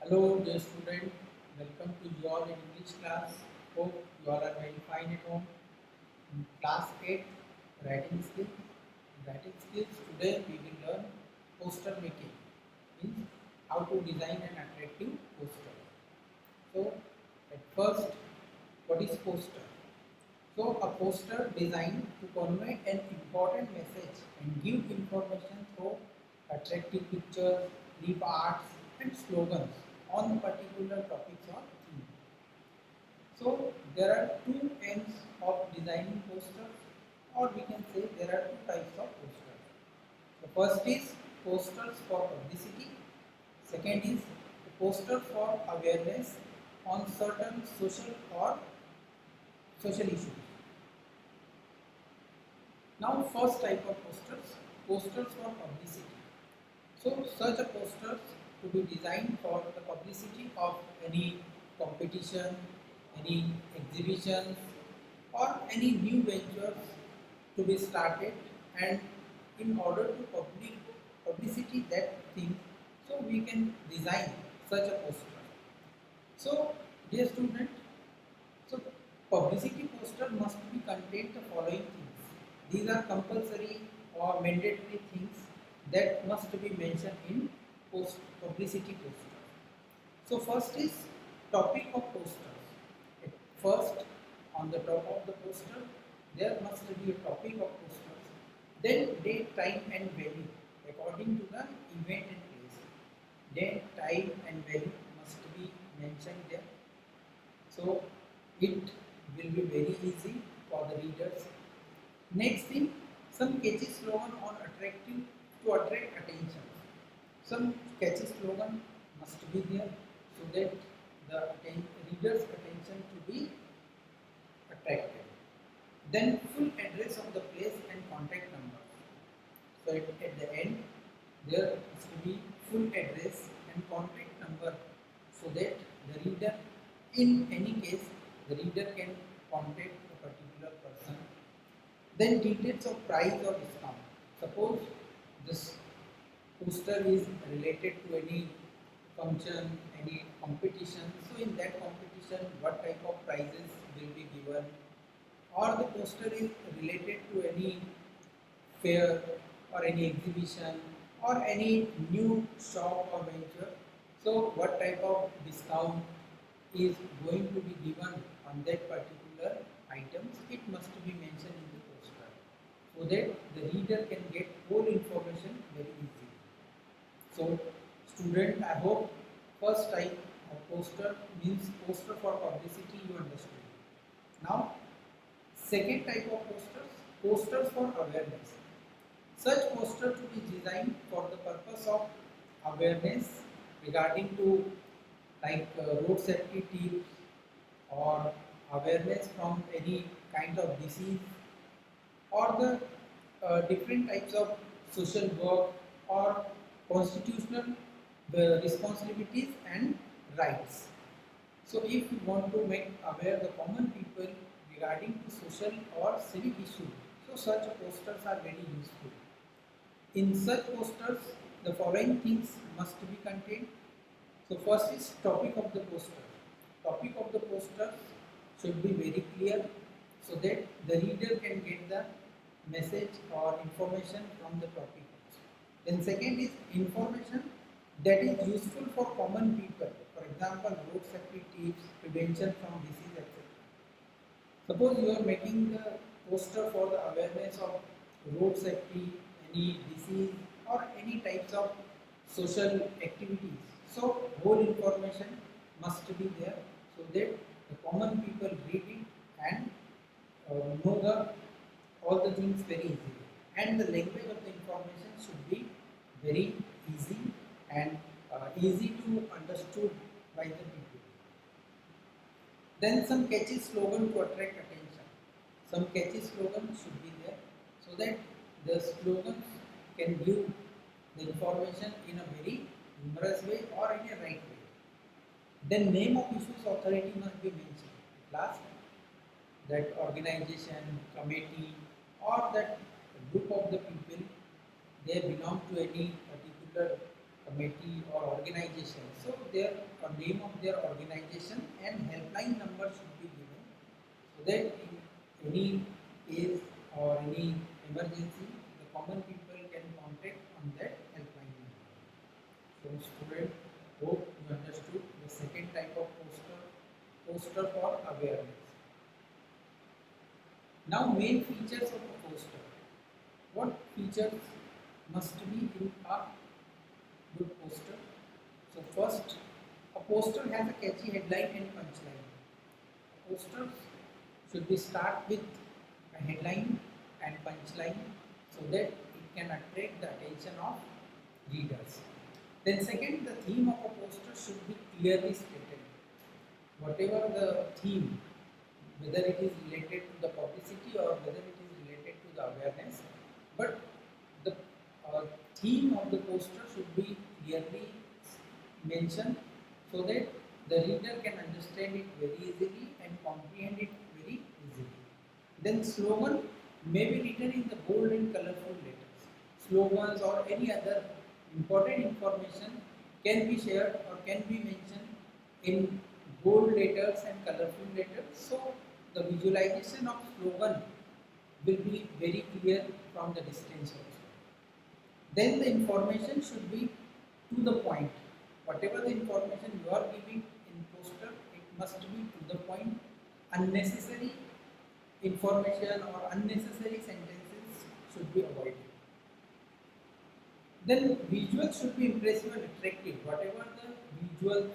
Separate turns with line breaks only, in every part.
Hello, dear student. Welcome to you all in English class. Hope you all are very fine at home. In class 8, writing skills. Writing skills. Today we will learn poster making. Means how to design an attractive poster. So, at first, what is poster? So, a poster designed to convey an important message and give information through attractive pictures, clip arts, and slogans on particular topics or theme. So, there are two ends of designing posters, or we can say there are two types of posters. The first is posters for publicity, second is poster for awareness on certain social or social issues. Now, first type of posters, posters for publicity. So, such a posters to be designed for the publicity of any competition, any exhibitions, or any new ventures to be started, and in order to publicity that thing, so we can design such a poster. So, dear student, so publicity poster must be contain the following things. These are compulsory or mandatory things that must be mentioned in publicity poster. So first is topic of posters. First, on the top of the poster, there must be a topic of posters. Then date, time and value according to the event and place. Date, time and value must be mentioned there. So it will be very easy for the readers. Next thing, some catchy slogan on attractive to attract attention. Some catchy slogan must be there so that the reader's attention to be attracted. Then full address of the place and contact number. So at the end there must be full address and contact number so that the reader, in any case, the reader can contact a particular person. Then details of price or discount. Suppose this poster is related to any function, any competition. So in that competition, what type of prizes will be given? Or the poster is related to any fair or any exhibition or any new shop or venture. So what type of discount is going to be given on that particular items, it must be mentioned in the poster so that the reader can get whole information very easily. So student, I hope first type of poster means poster for publicity you understood. Now second type of posters, posters for awareness. Such poster to be designed for the purpose of awareness regarding to like road safety tips or awareness from any kind of disease or the different types of social work or constitutional responsibilities and rights. So if you want to make aware the common people regarding to social or civic issues, so such posters are very useful. In such posters, the following things must be contained. So first is topic of the poster. Topic of the poster should be very clear so that the reader can get the message or information from the topic. Then second is information that is useful for common people. For example, road safety tips, prevention from disease, etc. Suppose you are making the poster for the awareness of road safety, any disease or any types of social activities. So whole information must be there so that the common people read it and know the all the things very easily. And the language of the information should be very easy and easy to understood by the people. Then some catchy slogan to attract attention. Some catchy slogan should be there so that the slogans can give the information in a very humorous way or in a right way. Then name of issues authority must be mentioned. Last, that organization, committee or that group of the people, they belong to any particular committee or organization. So their name of their organization and helpline number should be given, so that in any case or any emergency, the common people can contact on that helpline number. So student, hope you understood the second type of poster for awareness. Now main features of a poster. What features must be in a good poster? So first, a poster has a catchy headline and punchline. Posters should be start with a headline and punchline so that it can attract the attention of readers. Then second, the theme of a poster should be clearly stated. Whatever the theme, whether it is related to the publicity or whether it is related to the awareness, but the theme of the poster should be clearly mentioned so that the reader can understand it very easily and comprehend it very easily. Then slogan may be written in the bold and colorful letters. Slogans or any other important information can be shared or can be mentioned in bold letters and colorful letters. So the visualization of slogan will be very clear from the distance also. Then the information should be to the point. Whatever the information you are giving in poster, it must be to the point. Unnecessary information or unnecessary sentences should be avoided. Then visuals should be impressive and attractive. Whatever the visual,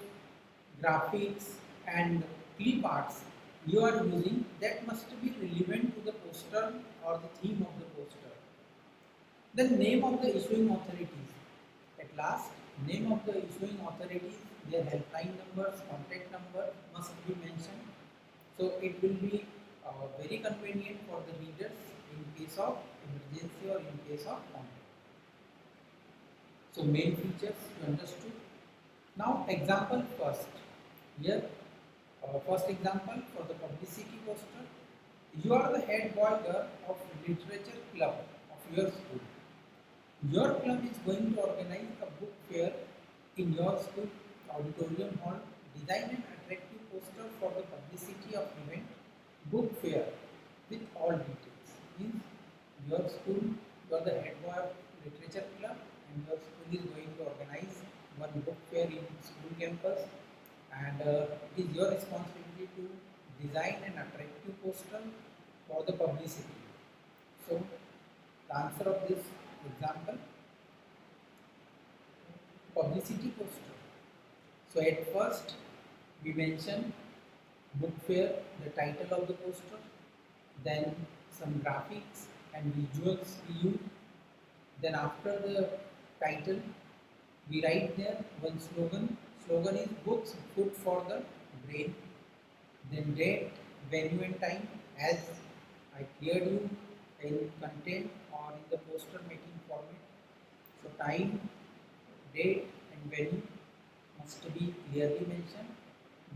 graphics and clip arts you are using, that must be relevant to the poster or the theme of the poster. The name of the issuing authorities. At last, name of the issuing authorities, their helpline numbers, contact number must be mentioned. So it will be very convenient for the readers in case of emergency or in case of contact. So main features you understood. Now example first. Here, first example for the publicity poster. You are the head boy girl of literature club of your school. Your club is going to organize a book fair in your school auditorium hall. Design an attractive poster for the publicity of event book fair with all details. Means your school, you are the head boy of literature club and your school is going to organize one book fair in school campus, and it is your responsibility to design an attractive poster for the publicity. So the answer of this example, publicity poster. So at first we mention book fair, the title of the poster, then some graphics and visuals we use. Then after the title we write there one slogan. Slogan is books good for the brain. Then date, venue and time, as I cleared you in content or in the poster making format. So time, date and venue must be clearly mentioned.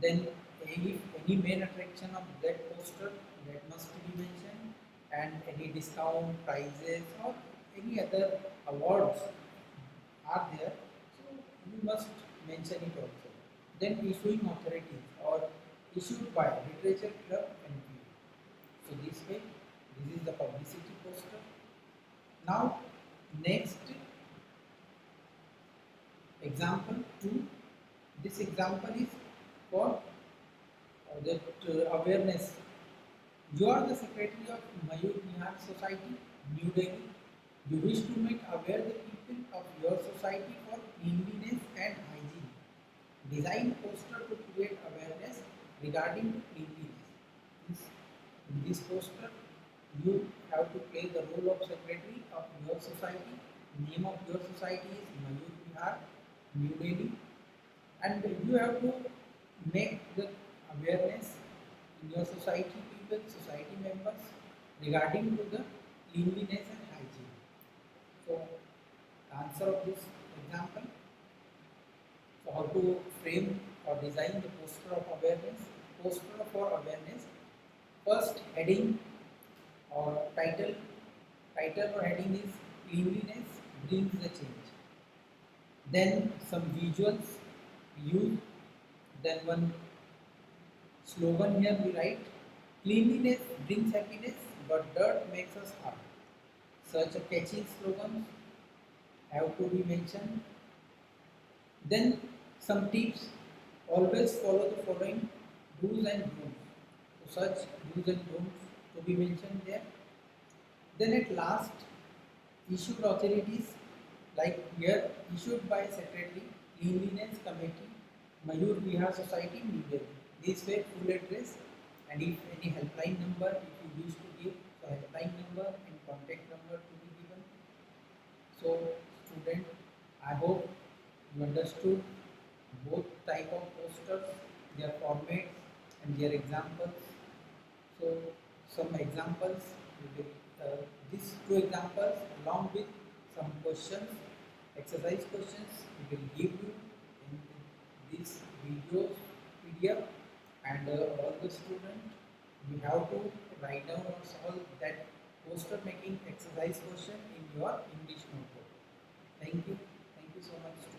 Then any main attraction of that poster, that must be mentioned, and any discount, prizes or any other awards are there, so you must mention it also. Then issuing authorities or issued by literature club NPA. So this way, this is the publicity poster. Now next example 2. This example is for that awareness. You are the secretary of Mayur Nihar Society, New Delhi. You wish to make aware the people of your society for cleanliness and hygiene. Design poster to create awareness regarding cleanliness. In this poster, you have to play the role of secretary of your society. Name of your society is Mayur Nihar, New Delhi, and you have to make the awareness in your society people, society members regarding to the cleanliness and hygiene. So the answer of this example. So how to frame or design the poster of awareness? Poster for awareness. First heading or title or heading is cleanliness brings the change. Then some visuals we use. Then one slogan here we write, cleanliness brings happiness, but dirt makes us harm. Such a catchy slogan have to be mentioned. Then some tips, always follow the following do's and don'ts. So such do's and don'ts to be mentioned there. Then at last, issued authorities like here issued by Secretary, Cleanliness Committee, Mayur Vihar Society, New Delhi. This way full address and if any helpline number if you wish to give, so helpline number and contact number to be given. So student, I hope you understood both type of posters, their formats and their examples. So some examples, we will, these two examples along with some questions, exercise questions we will give you in this video PDF, and all the students you have to write down or solve that poster making exercise question in your English notebook. Thank you so much.